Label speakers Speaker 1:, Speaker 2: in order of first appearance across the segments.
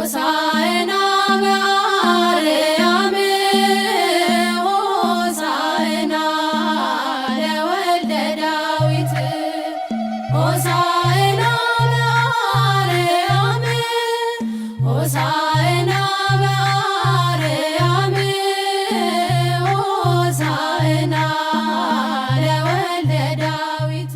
Speaker 1: ሆሳዕና በአርያም ሆሳዕና ለወልደ ዳዊት ሆሳዕና በአርያም ሆሳዕና በአርያም ሆሳዕና ለወልደ ዳዊት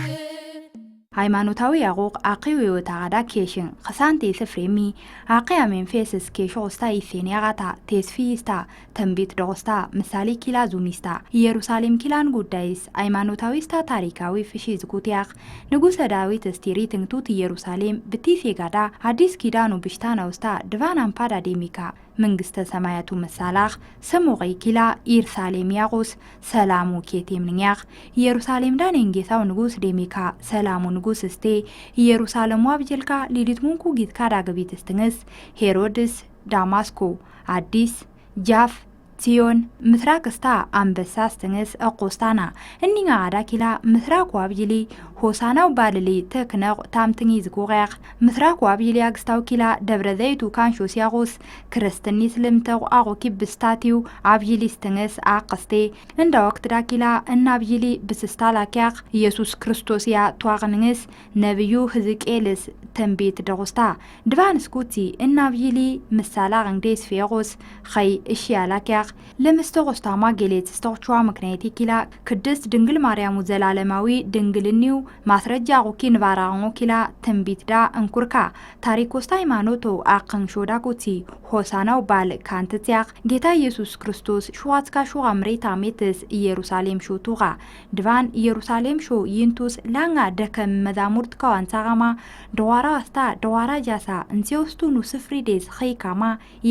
Speaker 2: ሃይማኖታዊ ያቆቅ አቂው የወታዳ ኬሽን خسانتي سفريمي አቂያ መንፈስስ ኬሾስታ ይሴንያጋታ ቴስፊስታ ተንቢት ዶስታ ምሳሌ ኪላ ዙሚስታ ኢየሩሳሌም ኪላን ጉዳይስ ሃይማኖታዊስታ ታሪካዊ ፍሺ ዝጉቲያክ ንጉሰ ዳዊት ስቲሪ ትንቱት ኢየሩሳሌም ብቲሴጋዳ አዲስ ኪዳኑ ብሽታና ውስታ ድቫን አምፓዳ ዴሚካ መንግስተ ሰማያቱ መሳላኽ ሰሞቂ ኪላ ኢየሩሳሌም ያቆስ ሰላሙ ኬቴምንያኽ ኢየሩሳሌም ዳን እንጌታው ንጉስ ዴሚካ ሰላሙ ንጉስ እስቴ ኢየሩሳሌም ዋብጀልካ ሊዲት ሙንኩ ጊትካ ዳገቢት እስትንስ ሄሮድስ ዳማስኮ አዲስ ጃፍ ጽዮን ምስራቅ እስታ አንበሳ እስትንስ አቆስታና እንኛ አዳኪላ ምስራቅ ዋብጅሊ ሆሳናው ባልሊ ተክነቅ ታምትኒ ዝጉጋኽ ምስራቅ ዋብጅሊ አግስታው ኪላ ደብረ ዘይቱ ካንሾ ሲያቆስ ክርስትኒ ስልምተው አቆኪ ብስታቲው አብጅሊ እስትንስ አቅስቴ እንዳ ወቅት ዳኪላ እና አብጅሊ ብስስታ ላኪያኽ ኢየሱስ ክርስቶስ ያ ተዋቅንንስ ነብዩ ሕዝቅኤልስ ተንቤት ደጎስታ ድቫንስ ኩቲ እና አብጅሊ ምሳላ እንዴስ ፊያቆስ ኸይ እሺያላኪያ ለምስተቆስታ ማገሌት ስተውቹዋ ምክንያቲ ኪላ ቅድስት ድንግል ማርያም ዘላለማዊ ድንግልኒው ማስረጃ ቆኪን ባራngo ኪላ ተንቢት ዳ እንኩርካ ታሪኮስታ ሃይማኖቶ አቅን ሾዳ ኩቲ ሆሳናው ባል ካንትቲያክ ጌታ ኢየሱስ ክርስቶስ ሹዋትካ ሹ አምሬታ ሜትስ ኢየሩሳሌም ሾቱጋ ድቫን ኢየሩሳሌም ሾ ይንቱስ ላንጋ ደከም መዛሙርት ካዋንሳጋማ ደዋራ አስታ ደዋራ ጃሳ እንሲውስቱኑ ስፍሪዴስ ኸይካማ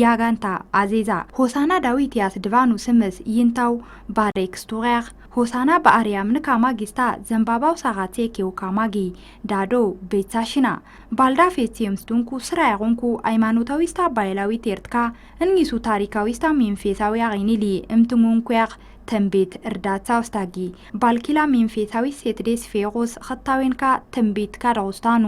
Speaker 2: ያጋንታ አዜዛ ሆሳና ዳዊት ያስ ድቫኑ ስምስ ይንታው ባሬክስቶሪያር ሆሳና በአርያም ንካማ ጊስታ ዘንባባው ሳጋቴ ኬው ካማጊ ዳዶ ቤታሽና ባልዳፌቲምስ ዱንኩ ስራ ያቆንኩ ሃይማኖታዊስታ ባይላዊ ቴርትካ እንጊሱ ታሪካዊስታ መንፈሳዊ ያገኒሊ እምትሙንኩያር ተንቤት እርዳታ ውስታጊ ባልኪላ መንፈሳዊ ሴትዴስ ፌሮስ ኸታዌንካ ተንቤት ካዳውስታኑ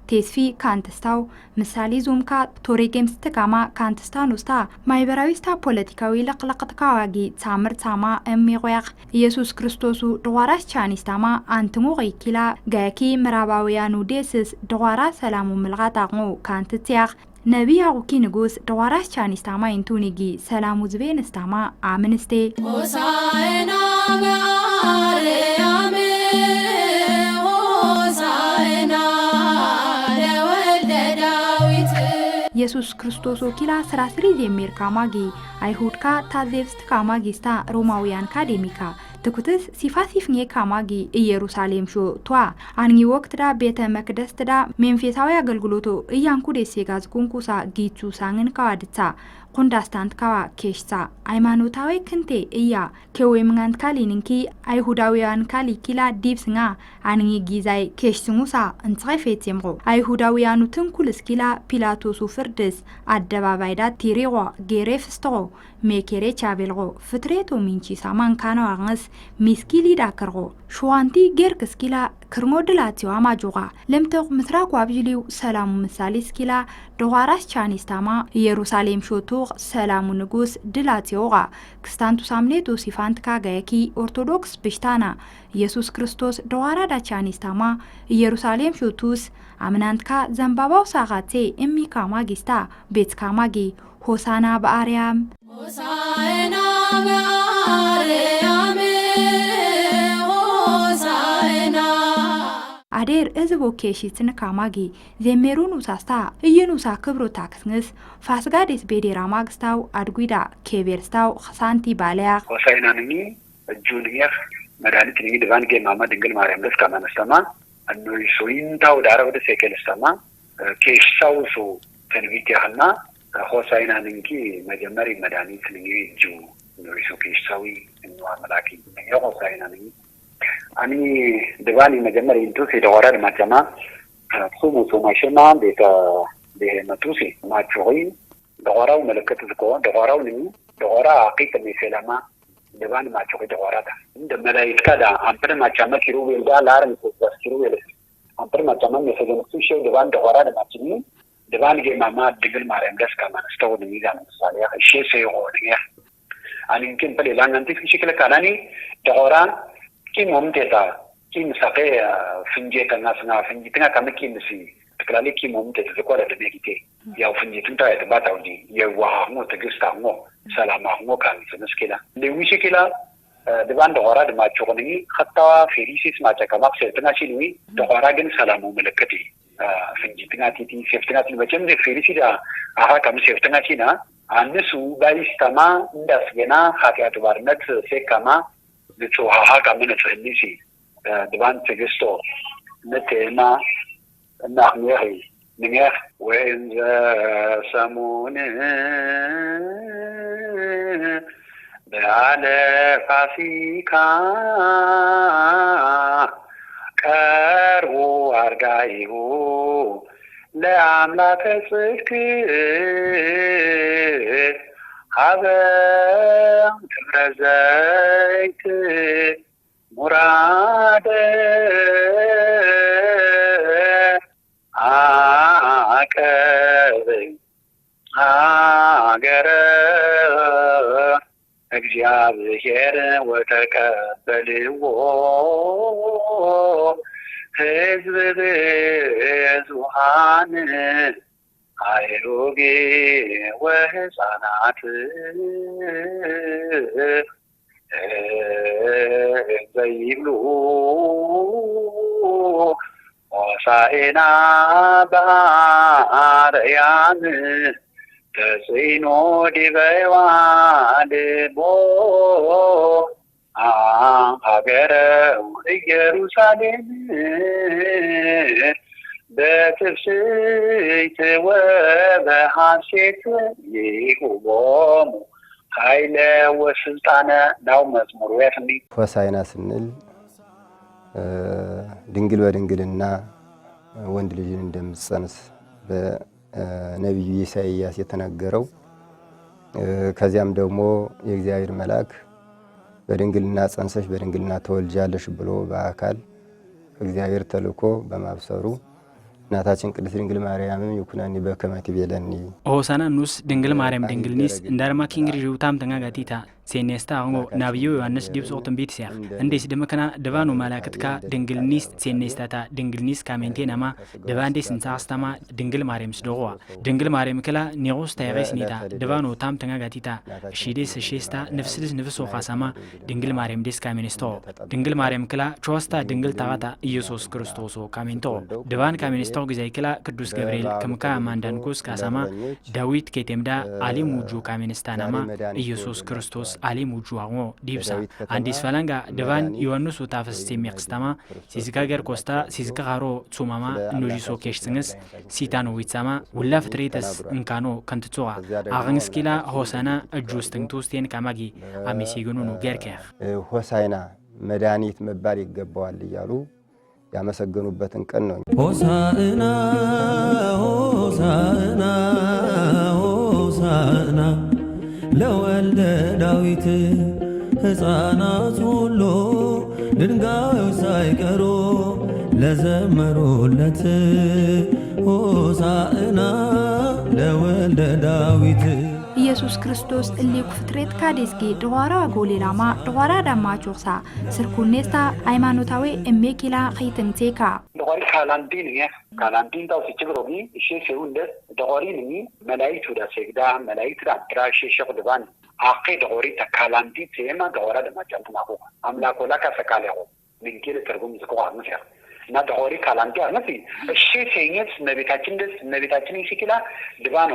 Speaker 2: ቴስፊ ካንተስታው ምሳሌ ዙምካ ቶሬጌምስ ተካማ ካንተስታኑ ስታ ማይበራዊስታ ፖለቲካዊ ለቅለቅትካዋጊ ታምር ታማ እሚቆያቅ ኢየሱስ ክርስቶሱ ደዋራስ ቻኒስታማ አንትሙ ቂላ ጋኪ ምራባውያኑ ዴስስ ደዋራ ሰላሙ ምልጋታቆ ካንትቲያቅ ነቢያ ቁኪ ንጉስ ደዋራስ ቻኒስታማ ኢንቱኒጊ ሰላሙ ዝቤንስታማ አምንስቴ
Speaker 1: ሆሳዕና በአርያም ሆሳዕና ለወልደ ዳዊት
Speaker 2: ኢየሱስ ክርስቶስ ኪላ ስራስሪ የሚር ካማጊ አይሁድካ ታዜብስት ካማጊስታ ሮማውያን ካዴሚካ ትኩትስ ሲፋሲፍኔ ካማጊ ኢየሩሳሌም ሾ ቷ አንጊ ወቅት ዳ ቤተ መቅደስ ዳ መንፈሳዊ አገልግሎቶ እያንኩ ደስ የጋዝ ኩንኩሳ ጊቹ ሳንግን ካዋድታ ኮንዳስታንት ካዋ ኬሽታ ሃይማኖታዊ ክንቴ እያ ከወይምንጋንት ካሊንኪ አይሁዳውያን ካሊ ኪላ ዲብስንጋ አንጊ ጊዛይ ኬሽስሙሳ እንጽፈት የምሮ አይሁዳውያኑ ትንኩልስ ኪላ ፒላቶሱ ፍርድስ አደባባይዳ ቲሪዋ ጌሬፍስቶ ሜኬሬ ቻቤልጎ ፍትሬቶ ሚንቺ ሳማን ካናው አንስ ሚስኪሊ ዳከርጎ ሹዋንቲ ጌርክስ ኪላ ክርሞድላቲው አማጆጋ ለምተው ምስራቅ ዋብጅሊው ሰላሙ ምሳሌ ስኪላ ደዋራስ ቻኒስታማ ኢየሩሳሌም ሾቱ ሰላሙ ንጉስ ድላቲውጋ ክስታንቱ ሳምኔቱ ሲፋንት ካጋያኪ ኦርቶዶክስ ብሽታና ኢየሱስ ክርስቶስ ደዋራ ዳ ቻኒስታማ ኢየሩሳሌም ሾቱስ አምናንትካ ዘንባባው ሳጋቴ እሚካማ ጊስታ ቤትካማጊ ሆሳና በአርያም
Speaker 1: ሆሳዕና በአርያም ሆሳዕና
Speaker 2: አዴር እዝቦ ኬሽትን ካማጊ ዘሜሩን ውሳስታ እየኑሳ ክብሮ ታክስንስ ፋስጋዴስ ቤዴራ ማግስታው አድጉዳ ኬቤርስታው ኸሳንቲ ባለያ
Speaker 3: ሆሳዕና ነኝ እጁንየፍ መድኃኒት ነኝ ድቫንጌ ማማ ድንግል ማርያም ደስ ካማነስተማ አንኖይ ሶይንታው ዳረው ደስ የከለስተማ ኬሽሳው ሶ ተንቢት ያህና ሆሳዕና ነኝ መጀመሪ መድኃኒት ነኝ እጁ ኖይ ሶ ኬሽሳዊ እንዋ መላኪ ሆሳዕና ነኝ አኒ ድቫኒ መጀመሪ እንቱ ሲደወራ ለማጨማ ሱሙ ሱማሽማ ቤታ በመቱሲ ማቾይ ደወራው መለከት ዝቆ ደወራው ነኝ ደወራ አቂት ሚሰላማ ድቫን ማቾይ ደወራታ እንደ መላእክት ካዳ አምፕረ ማቻማ ኪሩቤል ዳ ላርን ኮስ ኪሩቤል አምፕረ ማቻማ መሰለኝ ሹ ድቫን ደወራ ለማጭኒ ድባን ጌማማ ድንግል ማርያም ደስ ከማንስተው ንሚዛን ምሳሌ እሺ ሰይሆን ያ አንንከን በሌላን አንተ ፍሽክለ ካናኒ ደሆራ ኪሞምቴታ ኪም ሳቀ ፍንጄ ከናስና ፍንጂትና ከመኪንሲ ተክላሊ ኪሞምቴ ተቆረ ደቤኪቴ ያው ፍንጂቱን ታይተ ባታውዲ የዋሃሙ ተግስታሙ ሰላማሙ ካንስ መስኪላ ለዊሽኪላ ድባን ደሆራ ድማቸው ሆነኝ خطዋ ፌሪሲስ ማጨከማ ሰልተናቺኒ ደሆራ ግን ሰላሙ መለከቲ ፍንጂትና ቲቲ ሴፍትናት ለመጀም ፌሪሲዳ አሃ ከም ሴፍትናቺና አንሱ ባይስተማ እንዳስገና ኃጢአት ባርነት ሰከማ ለጾሃሃ ካመነ ፈንሲ ድባን ተገስቶ ነተማ እናህሚህ ንሚህ ወንዘ ሰሙን በዓለ ፋሲካ ቀርቦ አርጋይሁ ለአምላከ ጽድቅ ሀበ ትብረዘይት ሙራደ አቀበኝ አገረ እግዚአብሔር ወተቀበልዎ ሕዝብ ብዙኃን አይሩጌ ወሕፃናት ዘይብሉ ሆሳዕና በአርያም ተጽዕኖ ዲበ ዋልቦ ሀገረ ኢየሩሳሌም በትፍስሕት ወበሐሴት ይሁቦሙ ኃይለ ወስልጣነ ናው መዝሙሩ ያፍኒ
Speaker 4: ሆሳዕና ስንል ድንግል በድንግልና ወንድ ልጅን እንደምትጸንስ በነቢዩ ኢሳይያስ የተናገረው ከዚያም ደግሞ የእግዚአብሔር መልአክ በድንግልና ጸንሰሽ በድንግልና ተወልጃለሽ ብሎ በአካል እግዚአብሔር ተልኮ በማብሰሩ እናታችን ቅድስት ድንግል ማርያምም ይኩናኒ በከመ ትቤለኒ
Speaker 5: ሆሳዕና ኑስ ድንግል ማርያም ድንግልኒስ እንዳርማ ኪንግሪ ሩታም ተንጋጋቲታ ሴኔስታ አንጎ ናብዩ ዮሐንስ ዲብሶ ትንቢት ሲያ እንዴስ ደመከና ደባኑ ማላክትካ ድንግልኒስ ሴኔስታታ ድንግልኒስ ካሜንቴ ናማ ደባንዴስ እንሳስተማ ድንግል ማርያም ስዶዋ ድንግል ማርያም ከላ ኒሮስ ታይሬስ ኒታ ደባኑ ታም ተንጋጋቲታ ሺዴስ ሼስታ ነፍስልስ ነፍሶ ኻሳማ ድንግል ማርያም ዴስ ካሜንስቶ ድንግል ማርያም ከላ ቾስታ ድንግል ታጋታ ኢየሱስ ክርስቶስ ካሜንቶ ደባን ካሜንስቶ ግዛይ ከላ ቅዱስ ገብርኤል ከመካ ማንዳንኩስ ካሳማ ዳዊት ከቴምዳ አሊ ሙጁ ካሜንስታ ናማ ኢየሱስ ክርስቶስ አሊ ሙጁዋሞ ዲብሳ አንዲስ ፈላንጋ ደቫን ዮሐንስ ወታፈስ የሚያክስተማ ሲዝጋገር ኮስታ ሲዝጋሮ ጹማማ ኖጂሶ ኬሽትንስ ሲታኖ ዊጻማ ወላ ፍትሬተስ እንካኖ ከንትጾዋ አግንስኪላ ሆሳዕና እጁስትንቱስቴን ካማጊ አሚሲግኑ ነው ገርከህ
Speaker 4: ሆሳዕና መድኃኒት መባል ይገባዋል እያሉ ያመሰገኑበትን ቀን ነው።
Speaker 6: ሆሳዕና ሆሳዕና ሆሳዕና ለወልደ ዳዊት ሕፃናት ሁሉ ድንጋዮች ሳይቀሩ ለዘመሩለት ሆሳዕና ለወልደ ዳዊት
Speaker 2: ኢየሱስ ክርስቶስ እሊኩ ፍጥረት ካዴስጌ ድዋራ ጎሌላማ ድዋራ ዳማቾሳ ስርኩኔስታ ሃይማኖታዊ እሜኪላ ኺትንቴካ
Speaker 3: ድዋሪ ካላንዲን ካላንዲን ታው ሲችብሮጊ እሺ ሲውንደ ድዋሪ ንሚ መላእክት ወዳ ሰግዳ መላእክት ዳራ ሸሸኹ ድባን አኺ ድዋሪ ተካላንዲ ቴማ ድዋራ ደማጫንቱ ማቆ አምላኮላ ካሰካለሁ ምንኪል ተርጉም ዝቆዋ መስያ እና ድዋሪ ካላንዲ አርመሲ እሺ ሲኝስ ነቢታችን ይሽኪላ ድባኖ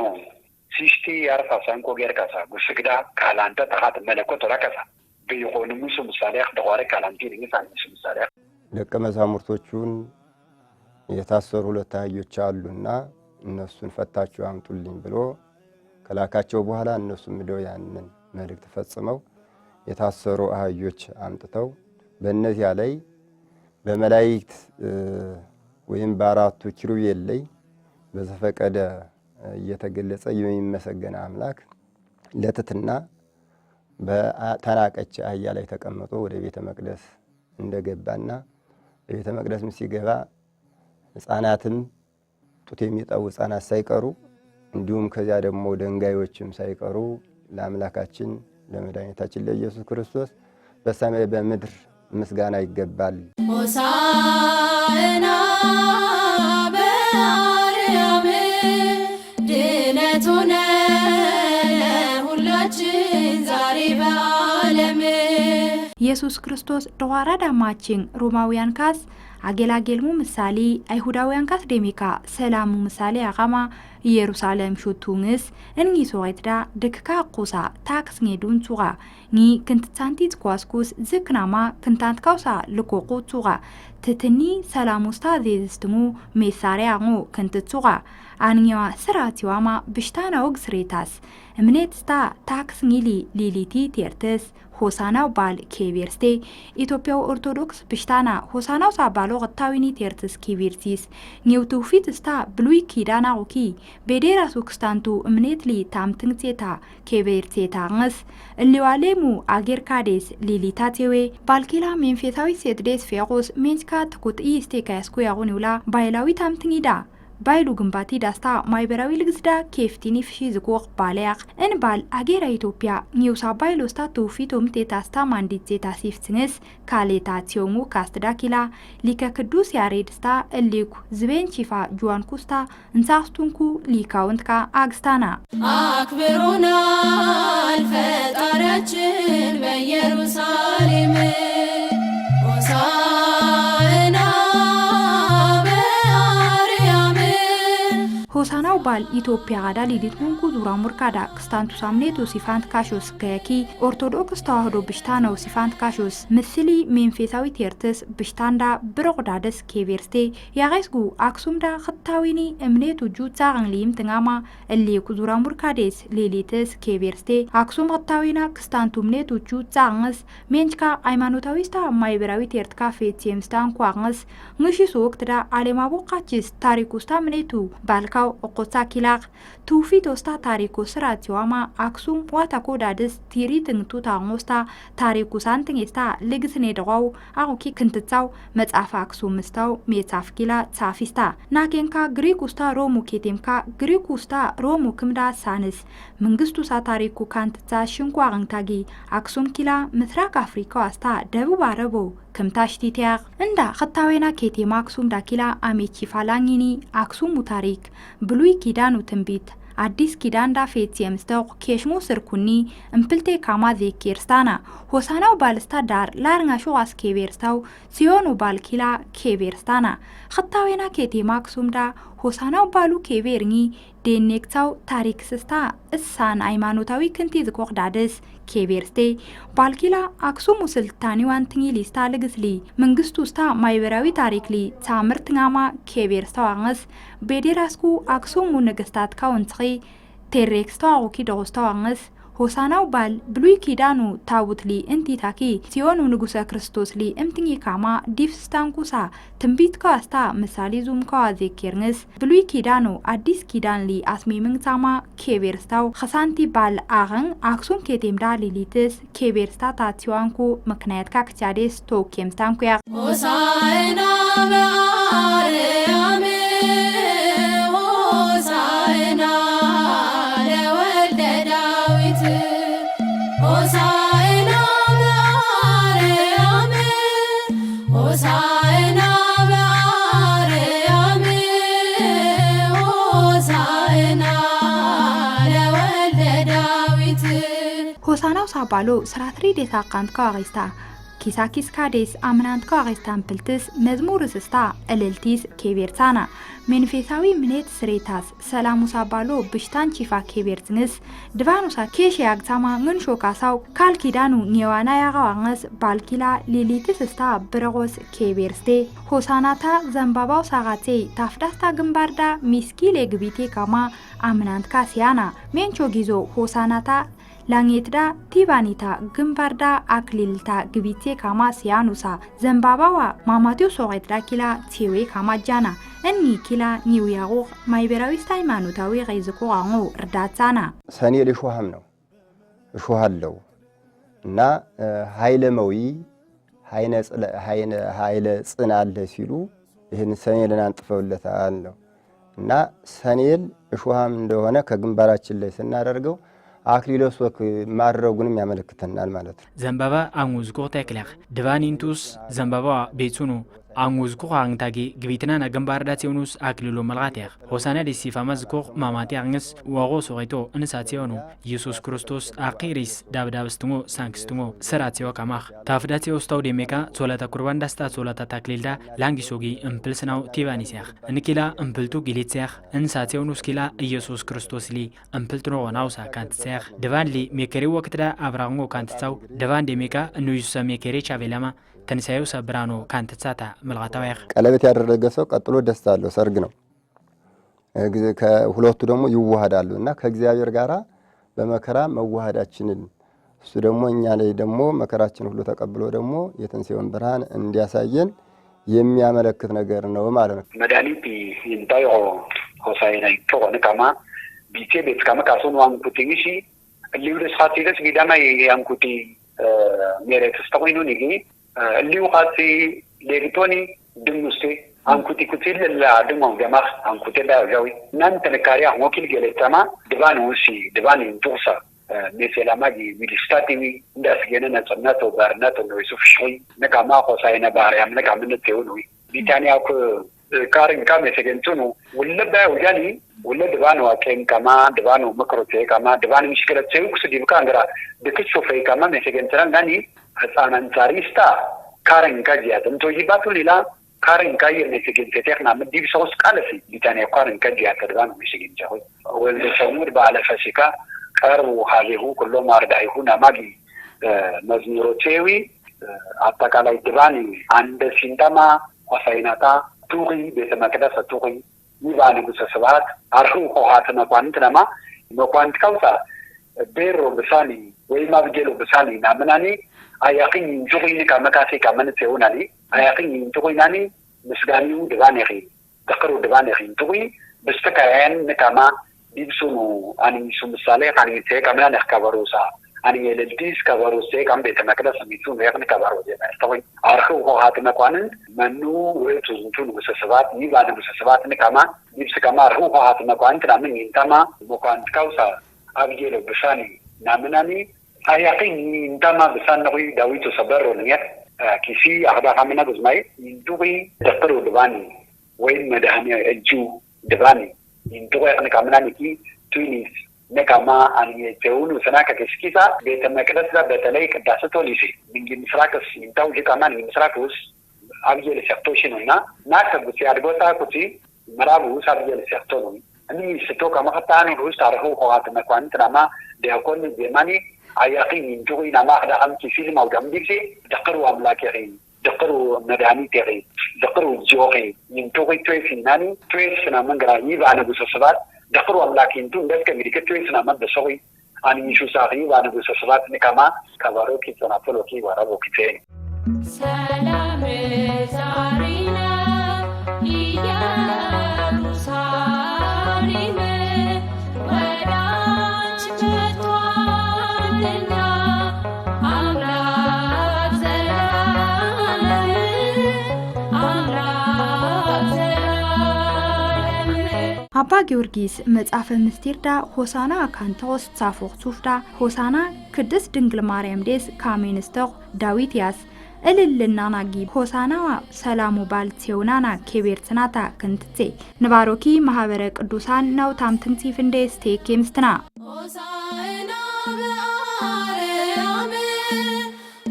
Speaker 3: ሲስቲ ያርፋ ሳንኮ ገርካሳ ጉስግዳ ካላንተ ተሐት መለኮት ተራከሳ በየሆኑ ሙሱ ምሳሌ ደዋሪ ካላንቲ ለኝታን ሙሱ ምሳሌ
Speaker 4: ደቀ መዛሙርቶቹን የታሰሩ ሁለት አህዮች አሉና እነሱን ፈታችሁ አምጡልኝ ብሎ ከላካቸው በኋላ እነሱም ሄደው ያንን መልእክት ፈጽመው የታሰሩ አህዮች አምጥተው በእነዚያ ላይ በመላእክት ወይም በአራቱ ኪሩቤል ላይ በዘፈቀደ እየተገለጸ የሚመሰገን አምላክ ለትትና በተናቀች አህያ ላይ ተቀምጦ ወደ ቤተ መቅደስ እንደገባና በቤተ መቅደስም ሲገባ ሕፃናትም ጡት የሚጠቡ ሕፃናት ሳይቀሩ እንዲሁም ከዚያ ደግሞ ድንጋዮችም ሳይቀሩ ለአምላካችን ለመድኃኒታችን ለኢየሱስ ክርስቶስ በሰማይ በምድር ምስጋና ይገባል።
Speaker 1: ሆሳዕና በአርያም ድነት ሆነ ለሁላችን ዛሬ በዓለም
Speaker 2: ኢየሱስ ክርስቶስ ደዋራ ዳማችን ሮማውያን ካስ አገላገልሙ ምሳሌ አይሁዳውያን ካስ ደሚካ ሰላሙ ምሳሌ አቃማ ኢየሩሳሌም ሹቱንስ እንጊ ሶይትዳ ድክካ ቁሳ ታክስ ኔዱን ጹጋ ኒ ክንትሳንቲት ኳስኩስ ዝክናማ ክንታንት ካውሳ ልቆቁ ጹጋ ትትኒ ሰላሙስታ ዜዝስትሙ ሜሳሪያ ngo ክንትጹጋ አንኛዋ ስራቲዋማ ብሽታና ወግስሬታስ እምኔትስታ ታክስ ኒሊ ሊሊቲ ቴርተስ ሆሳናው ባል ኬቤርስቴ ኢትዮጵያው ኦርቶዶክስ ብሽታና ሆሳናው ሳባሎ ወጣዊኒ ቴርትስ ኬቤርሲስ ኒውቱ ፊትስታ ብሉይ ኪዳና ኦኪ ቤዴራሱ ክስታንቱ እምኔትሊ ታምትንጽታ ኬቤርቴታ ngስ እሊዋሌሙ አጌርካዴስ ሊሊታቴዌ ባልኪላ ሜንፌታዊ ሴትዴስ ፌቆስ ሜንስካ ትኩት ኢስቴካስኩ ያጎኒውላ ባይላዊ ታምትንጊዳ ባይሉ ግንባቲ ዳስታ ማይበራዊ ልግዝዳ ኬፍቲኒ ፍሺ ዝቆቅ ባለያቅ እንባል አገራ ኢትዮጵያ ኒውሳ ባይሎስታ ቱፊቶም ቴታስታ ማንዲት ዜታ ሲፍትንስ ካሌታ ቲዮሙ ካስትዳኪላ ሊከ ቅዱስ ያሬድስታ እሊኩ ዝቤን ቺፋ ጁዋንኩስታ እንሳስቱንኩ ሊካውንትካ አግስታና
Speaker 1: አክብሮናል ፈጣሪያችን በኢየሩሳሌም
Speaker 2: ሆሳናው ባል ኢትዮጵያ ጋዳ ሊዲት ሙንኩ ዙራ ሙርካዳ ክስታንቱ ሳምኔቱ ሲፋንት ካሾስ ከያኪ ኦርቶዶክስ ተዋህዶ ብሽታናው ሲፋንት ካሾስ ምስሊ ሜንፌሳዊ ቴርትስ ብሽታንዳ ብሮቅዳደስ ኬቤርስቴ ያጋይስጉ አክሱምዳ ኸታዊኒ እምኔቱ ጁጻን ሊም ትንጋማ እሊኩ ዙራ ሙርካዴስ ሊሊትስ ኬቤርስቴ አክሱም ኸታዊና ክስታንቱ እምኔቱ ጁጻንስ ሜንችካ ሃይማኖታዊስታ ማይበራዊ ቴርትካ ፌትሲምስታን ኳንስ ንሺሱ ወቅትዳ አሌማቦቃችስ ታሪኩስታ እምኔቱ ባልካ ኦቆሳ ኪላቅ ቱፊት ወስታ ታሪኩ ስራቲዋማ አክሱም ዋታኮ ዳድስ ቲሪ ትንቱ ታንጎስታ ታሪኩ ሳንትንስታ ልግስኔ ደዋው አውኪ ክንትጻው መጻፍ አክሱም ምስታው ሜጻፍ ኪላ ጻፊስታ ናኬንካ ግሪክ ውስታ ሮሙ ኬቴምካ ግሪክ ውስታ ሮሙ ክምዳ ሳንስ መንግስቱ ሳ ታሪኩ ካንትጻ ሽንኳ አንታጊ አክሱም ኪላ ምስራቅ አፍሪካ ዋስታ ደቡብ አረቦ ከምታሽቲቲያቅ እንዳ ኸታዌና ኬቴማ አክሱም ዳኪላ አሜቺ ፋላኝኒ አክሱም ታሪክ ብሉይ ኪዳኑ ትንቢት አዲስ ኪዳን ዳ ፌትሲምስተው ኬሽሙ ስርኩኒ እምፕልቴ ካማ ዜኬርስታና ሆሳናው ባልስታ ዳር ላርንጋሾ አስኬቤርስታው ሲዮኑ ባልኪላ ኬቤርስታና ኸታዌና ኬቴማ አክሱም ዳ ሆሳናው ባሉ ኬቤርኒ ዴኔክታው ታሪክ ስስታ እሳን ሃይማኖታዊ ክንቲ ዝቆቅ ዳደስ ኬቤርስቴ ባልኪላ አክሱም ስልጣኔዋን ትንጊሊስታ ልግስሊ መንግስቱ ስታ ማይበራዊ ታሪክሊ ታምርትናማ ኬቤርስታው አንስ ቤዴራስኩ አክሱም ነገስታት ካውንትኺ ቴሬክስታው አውኪ ደውስታው አንስ ሆሳናው ባል ብሉይ ኪዳኑ ታውትሊ እንቲታኪ ሲዮኑ ንጉሰ ክርስቶስሊ እምትንጊ ካማ ዲፍስታንኩሳ ትንቢት ካስታ ምሳሌ ዙም ካዋዜኬርንስ ብሉይ ኪዳኑ አዲስ ኪዳንሊ አስሚምንግታማ ኬቤርስታው ኸሳንቲ ባል አገን አክሱም ኬቴምዳ ሊሊትስ ኬቤርስታ ታቲዋንኩ ምክንያት ካክቻዴስ ቶኬምስታንኩያ
Speaker 1: ሆሳዕና በአርያም ሆሳዕና ለወልደ ዳዊት ሆሳዕና በአርያም ሆሳዕና በአርያም ሆሳዕና ለወልደ ዳዊት
Speaker 2: ሆሳናው ሳባሎ ስራትሪ ዴታ ቃንት ካዋሪስታ ኪሳኪስ ካዴስ አምናንት ካዋሪስታን ፕልትስ መዝሙር ስስታ እልልቲስ ኬቤርታና መንፌሳዊ ምኔት ስሬታስ ሰላሙ ሳባሎ ብሽታን ቺፋ ኬቤርትንስ ድቫኑሳ ኬሽ ያግታማ ንሾ ካሳው ካልኪዳኑ ኒዋና ያጋዋንስ ባልኪላ ሊሊትስ ስታ ብረጎስ ኬቤርስቴ ሆሳናታ ዘንባባው ሳጋቴ ታፍዳስታ ግንባርዳ ሚስኪ ለግቢቴ ካማ አምናንት ካሲያና ሜንቾ ጊዞ ሆሳናታ ላንጌትዳ ቲባኒታ ግንባርዳ አክሊልታ ግቢቴ ካማ ሲያኑሳ ዘንባባዋ ማማቲው ሶሬትዳ ኪላ ቲዌ ካማ ጃና እኒ ኪላ ኒው ያጎ ማይበራዊ ሃይማኖታዊ ገይዝኮ አngo እርዳታና
Speaker 4: ሰኔ ለሾሃም ነው እሾሃለው እና ኃይለመዊ ኃይለ ጽናለ ሲሉ ይሄን ሰኔ ለናንጥፈውለታል ነው እና ሰኔል እሾሃም እንደሆነ ከግንባራችን ላይ ስናደርገው አክሊለ ሦክ ማድረጉንም ያመለክተናል ማለት ነው።
Speaker 5: ዘንባባ አንጉዝቆ ተክለኽ ድባኒንቱስ ዘንባባ ቤጹኑ አንጉዝቆ አንታጊ ግቢትና ናገንባርዳት ሲሆኑስ አክሊሎ መልጋቲያኽ ሆሳና ዲሲፋማ ዝቆ ማማቲ አንግስ ወጎ ሶይቶ እንሳቲዮኑ ኢየሱስ ክርስቶስ አኺሪስ ዳብዳብስትሞ ሳንክስትሞ ሰራቲዮ ካማኽ ታፍዳቲዮ ስታው ደሜካ ሶላታ ቁርባን ዳስታ ሶላታ ታክሊልዳ ላንጊሶጊ እምፕልስናው ቲባኒሲያኽ እንኪላ እምፕልቱ ጊሊትሲያኽ እንሳቲዮኑስ ኪላ ኢየሱስ ክርስቶስ ሊ እምፕልትኖ ወናውሳ ካንትሲያኽ ድባን ሊ ሜከሪ ወቅትዳ አብራንጎ ካንትሳው ድባን ደሜካ እኑይሱሳ ሜከሪ ቻቤላማ ተንሳዩ ሰብራኖ ካንተጻታ መልጋታውያኽ
Speaker 4: ቀለበት ያደረገ ሰው ቀጥሎ ደስታ አለው ሰርግ ነው። ከሁለቱ ደግሞ ይዋሃዳሉና ከእግዚአብሔር ጋራ በመከራ መዋሃዳችንን እሱ ደግሞ እኛ ላይ ደግሞ መከራችን ሁሉ ተቀብሎ ደግሞ የትንሣኤውን ብርሃን እንዲያሳየን የሚያመለክት ነገር ነው ማለት ነው።
Speaker 3: መድኃኒት ይንታዮ ሆሳዕና ይተቆነ ካማ ቢቴ ቤት ካማ ካሶን ዋንኩቲንሺ ሊውልስ ፋቲደስ ቢዳማ ያንኩቲ ሜሬት ስተቆይኑ ንጊ اللي وقاتي ليغتوني دموستي አንኩቲ ኩቲል ለአድሞ ገማኽ አንኩቲ ዳውጃዊ ናንተ ለካሪያ ወኪል ገለታማ ድባን ውሲ ድባን እንቱሳ ሜሴላማጊ ሚሊስታቲኒ እንዳስገነ ነጽናቶ ባርናቶ ነው ይሱፍሽይ ነካማ ሆሳዕና ባሪያም ነካምን ተውኑ ቢታኒያኩ ካርን ካም የሰገንቱኑ ወለባ ወጃኒ ወለድ ድባን ዋቀን ካማ ድባን መክሮቴ ካማ ድባን ምሽከለቸው ኩስ ዲብካ አንገራ በክቹ ፈይ ካማ የሰገንተና ናኒ ህፃናን ታሪስታ ካርን ካጂያት እንቶ ይባቱ ሌላ ካርን ካየር የሰገንተና ምድብ ሶስ ቃለሲ ቢታኒያ ካርን ካጂያት ድባን ምሽገንጃው ወልደ ሰሙድ ባለ ፈሲካ ቀርቡ ሀሊሁ ኩሎ ማርዳይሁና ማጊ መዝሙሮቼዊ አጠቃላይ ድባን አንደ ሲንታማ ሆሳዕናታ ቱሪ ቤተ መቅደስ ቱሪ ይባን ጉሰስባት አርሁ ሆሃት መኳንትናማ መኳንት ካውሳ ቤሮ በሳኒ ወይ ማብጀሎ በሳኒ ናምናኒ አያቂን ጁሪኒ ካመካሴ ካመንት ይሆናኒ አያቂን ጁሪናኒ ምስጋኒው ድባን ይኺ ተቀሩ ድባን ይኺ ቱሪ በስተካያን ነካማ ዲብሱኑ አንሚሱ ምሳሌ ካኒቴ ካምና ነካበሩሳ አኒ የለዲስ ካበሩሴ ካም ቤተ መቅደስ ሚቱ ነው ካበሩ ዘማስተው አርሁ ሆሃት መኳንን መኑ ወይቱ እንቱን ወሰሰባት ይባን ወሰሰባት ነካማ ዲብስ ካማ አርሁ ሆሃት መኳንት ናምን ይንታማ መኳንት ካውሳ አብጌሎ በሳኒ ናምናኒ አያቂን ይንታማ በሳን ነው ዳዊት ሰበሮ ነው ኪሲ አህዳ ካምና ጉዝማይ ይንቱሪ ተቀሩ ድባኒ ወይ መድሃኒ እጁ ድባኒ ይንቱሪ ካምናኒ ኪ ቱኒስ ነካማ አንየቴውኑ ሰናከ ከስኪሳ ቤተ መቅደስ በተለይ ቅዳሴ ቶሊሲ ምን ምስራቅስ ይንታው ጅቃማን ምስራቅስ አብየለ ሰክቶሽኑና ናከቡት ያድጎታ ኩቲ መራቡ ሳብየለ ሰክቶኑ እኒ ስቶ ከመጣን ሁስ ታርሁ ሆሃት መኳንትናማ ዲያቆን ዘማኒ አያቂን እንጆይና ማህዳ አምቲ ፊልም አው ደምዲሲ ደቅሩ አምላከሪ ደቅሩ መድኃኒቴሪ ደቅሩ ጆሪ እንጆይ ቶይሲናኒ ቶይስና መንገራ ይባነ ጉሰስባት ደቅሩ አምላኪንቱ እንደስከ ሚዲከቱ ይስና መበሰዊ አንሚሹ ሳሪ ባነ ጉሰስባት ንካማ ካባሮ ኪቶና ፎሎኪ ወራቦ ኪቴ
Speaker 1: ሰላም ዛሪና ኢየሩሳሌም ወዳንቺ መጥቷልና አምላክ ዘላለም አምላክ ዘላለም
Speaker 2: አባ ጊዮርጊስ መጽሐፈ ምስጢርዳ ሆሳና ካንተውስ ጻፎ ሱፍዳ ሆሳና ቅድስት ድንግል ማርያም ዴስ ካሜንስተው ዳዊት ያስ እልልና ናጊ ሆሳና ሰላሙ ባልቴውናና ኬቤርትናታ ክንትቴ ንባሮኪ ማህበረ ቅዱሳን ነው ታምትንሲ ፍንዴስ ቴኬምስትና
Speaker 1: ሆሳዕና በአርያም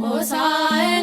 Speaker 1: ሆሳዕና